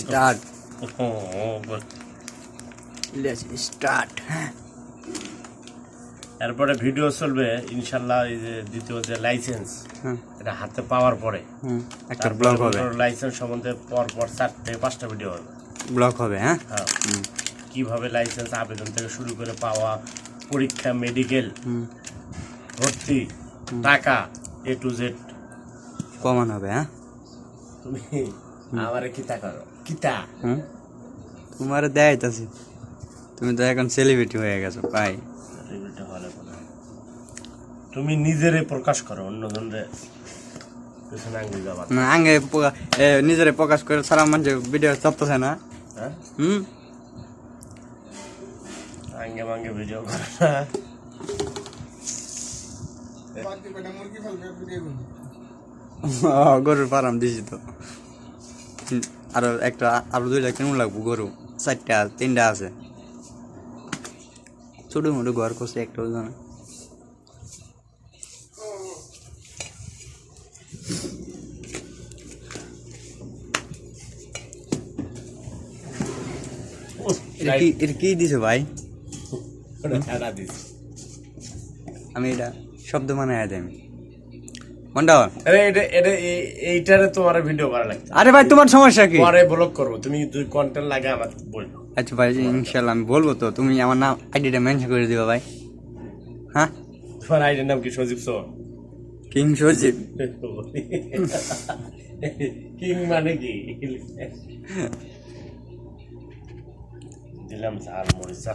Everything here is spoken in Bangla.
স্টার্ট। Let's start. এরপরে ভিডিও চলবে ইনশাল্লাহ। এই যে দ্বিতীয় যে লাইসেন্স, এটা হাতে পাওয়ার পরে একটা ব্লগ হবে। লাইসেন্স সম্বন্ধে পর 4-5টা ভিডিও হবে, ব্লগ হবে। হ্যাঁ, কিভাবে লাইসেন্স আবেদন থেকে শুরু করে পাওয়া, পরীক্ষা, মেডিকেল, ভর্তি, টাকা, A to Z কমন হবে। হ্যাঁ, তুমি আমারে কিতা করো, কিতা তোমার দেখাইতাছি। তুমি তো এখন সেলিব্রিটি হয়ে গেছো ভাই। তুমি নিজেরে প্রকাশ করো, অন্যজনরে পেছনে আঙ্গুল যাবা না, আগে নিজেরে প্রকাশ করে সারা মানুষ ভিডিও চাপতেছে না। হ্যাঁ, আঙ্গে মাঙ্গে ভিডিও করো না। গরুর ফার্ম দিছি তো। আরো 2টা কেমন লাগবো? গরু 3টা আছে। ছোট মোটো ঘর করছে, একটা ওজন। এটা কি দিছে ভাই? আমি এটা শব্দ বানায় দেয় কোনটা? এইটারে তোমার ভিডিও করা লাগবে। আরে ভাই, তোমার সমস্যা কি? পরে ব্লগ করবো, তুমি কন্টেন্ট লাগে আমার বলবো। আচ্ছা ভাই, ইনশাল্লাহ আমি বলবো তো। তুমি আমার নাম, আইডিটা মেনশন করে দিবা ভাই। হ্যাঁ, তোমার আইডির নাম কি? সজীব সর, কিং সজীব। কিং মানে কি? দিলাম ঝাল মরিচা।